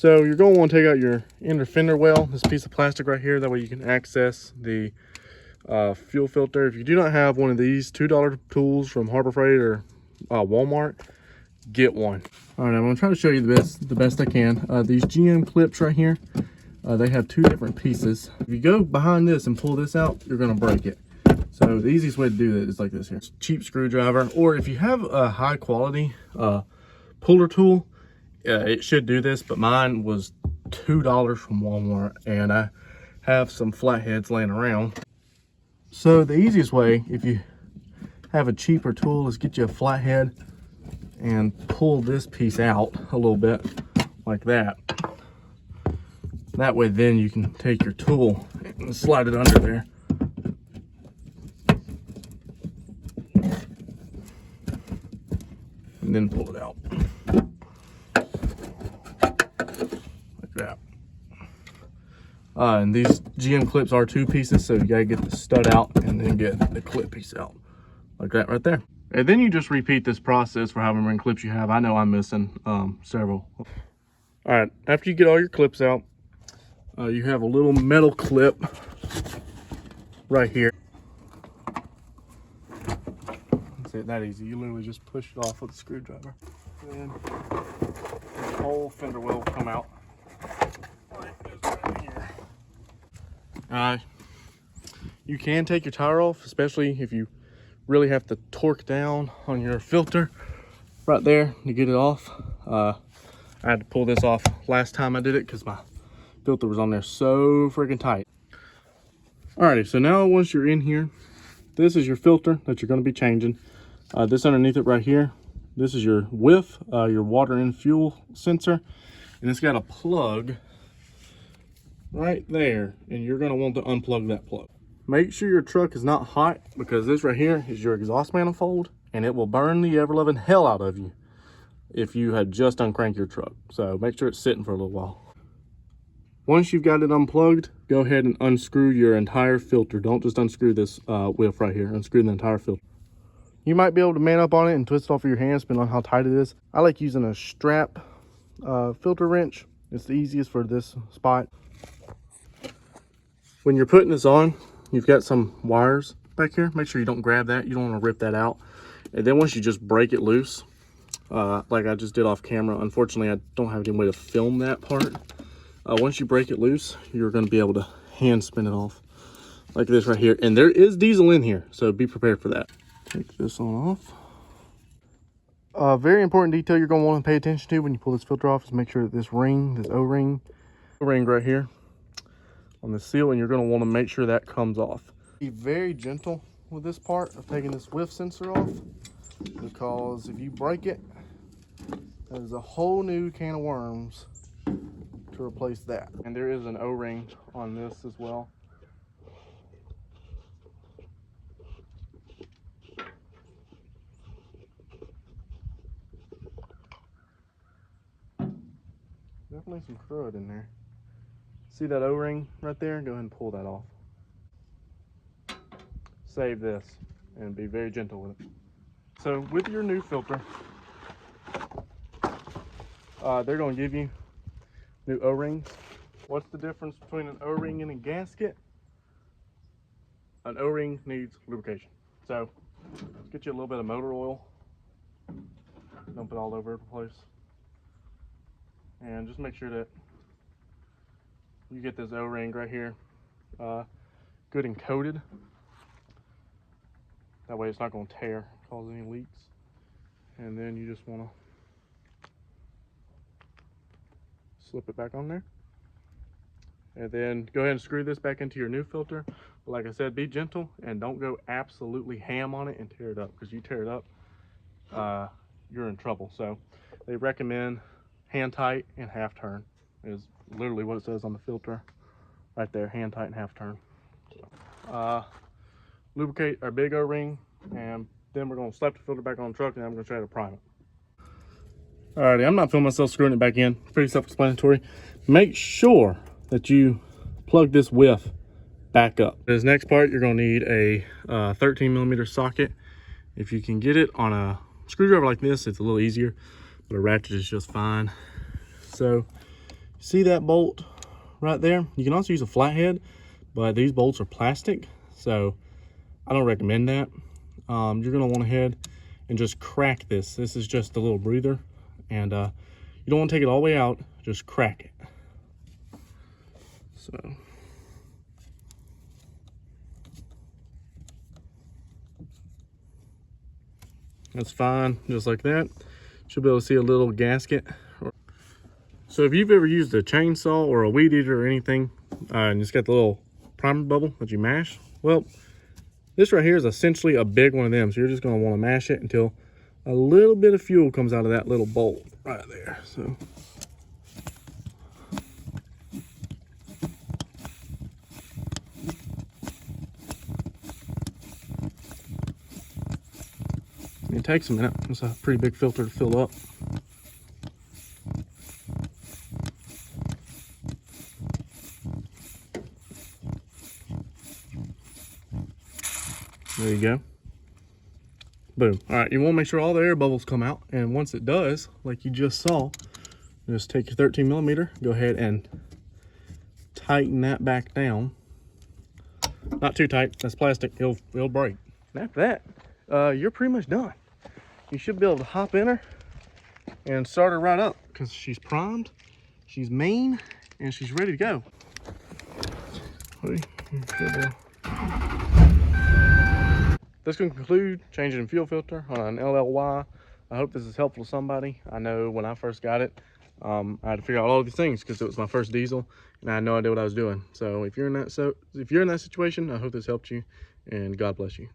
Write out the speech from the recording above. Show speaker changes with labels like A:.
A: So you're going to want to take out your inner fender well, this piece of plastic right here. That way you can access the fuel filter. If you do not have one of these $2 tools from Harbor Freight or Walmart, get one. All right, I'm going to try to show you the best I can. These GM clips right here, they have two different pieces. If you go behind this and pull this out, you're going to break it. So the easiest way to do that is like this here. It's a cheap screwdriver, or if you have a high quality puller tool, it should do this, but mine was $2 from Walmart, and I have some flatheads laying around. So the easiest way, if you have a cheaper tool, is get you a flathead and pull this piece out a little bit like that. That way then you can take your tool and slide it under there. And then pull it out. Like that. And these GM clips are two pieces, so you gotta get the stud out and then get the clip piece out. Like that right there. And then you just repeat this process for however many clips you have. I know I'm missing several. All right, after you get all your clips out, you have a little metal clip right here. It's that easy. You literally just push it off with a screwdriver. And the whole fender well will come out. Like this right here. You can take your tire off, especially if you really have to torque down on your filter right there to get it off. I had to pull this off last time I did it because my filter was on there so freaking tight. Alrighty, so now once you're in here, this is your filter that you're going to be changing. This underneath it right here, this is your WIF, your water and fuel sensor, and it's got a plug right there, and you're going to want to unplug that plug. Make sure your truck is not hot, because this right here is your exhaust manifold, and it will burn the ever-loving hell out of you if you had just uncranked your truck. So make sure it's sitting for a little while. Once you've got it unplugged, go ahead and unscrew your entire filter. Don't just unscrew this WIF right here. Unscrew the entire filter. You might be able to man up on it and twist it off of your hands, depending on how tight it is. I like using a strap filter wrench. It's the easiest for this spot. When you're putting this on, you've got some wires back here. Make sure you don't grab that. You don't want to rip that out. And then once you just break it loose, like I just did off camera, unfortunately I don't have any way to film that part. Once you break it loose, you're going to be able to hand spin it off like this right here. And there is diesel in here, so be prepared for that. Take this on off. Very important detail you're going to want to pay attention to when you pull this filter off is make sure that this ring, this O-ring right here on the seal, and you're going to want to make sure that comes off. Be very gentle with this part of taking this WIF sensor off, because if you break it, that is a whole new can of worms to replace that. And there is an O-ring on this as well. Definitely some crud in there. See that O-ring right there? Go ahead and pull that off. Save this and be very gentle with it. So with your new filter, they're going to give you new O-rings. What's the difference between an O-ring and a gasket? An O-ring needs lubrication. So let's get you a little bit of motor oil, dump it all over the place, and just make sure that you get this O-ring right here good and coated. That way it's not going to tear, cause any leaks. And then you just want to slip it back on there. And then go ahead and screw this back into your new filter. But like I said, be gentle and don't go absolutely ham on it and tear it up, because you tear it up, you're in trouble. So they recommend hand tight and half turn is literally what it says on the filter right there, hand tight and half turn. Lubricate our big O-ring, and then we're going to slap the filter back on the truck, and then I'm going to try to prime it. Alrighty, I'm not filming myself screwing it back in. Pretty self-explanatory. Make sure that you plug this WIF back up. This next part, you're going to need a 13mm socket. If you can get it on a screwdriver like this, it's a little easier, but a ratchet is just fine. So See that bolt right there? You can also use a flathead, but these bolts are plastic, so I don't recommend that. You're gonna want to head and just crack this. This is just a little breather, and you don't want to take it all the way out, just crack it. So that's fine, just like that. Should be able to see a little gasket. So if you've ever used a chainsaw or a weed eater or anything, and it's got the little primer bubble that you mash, well, this right here is essentially a big one of them. So you're just going to want to mash it until a little bit of fuel comes out of that little bolt right there. So it takes a minute. It's a pretty big filter to fill up. There you go. Boom. All right, you want to make sure all the air bubbles come out, and once it does, like you just saw, just take your 13 millimeter, go ahead and tighten that back down. Not too tight, that's plastic, it'll break. And after that, you're pretty much done. You should be able to hop in her and start her right up, because she's primed, she's mean, and she's ready to go. This can conclude changing the fuel filter on an LLY. I hope this is helpful to somebody. I know when I first got it, I had to figure out all of these things because it was my first diesel and I had no idea what I was doing. So if you're in that situation, I hope this helped you, and God bless you.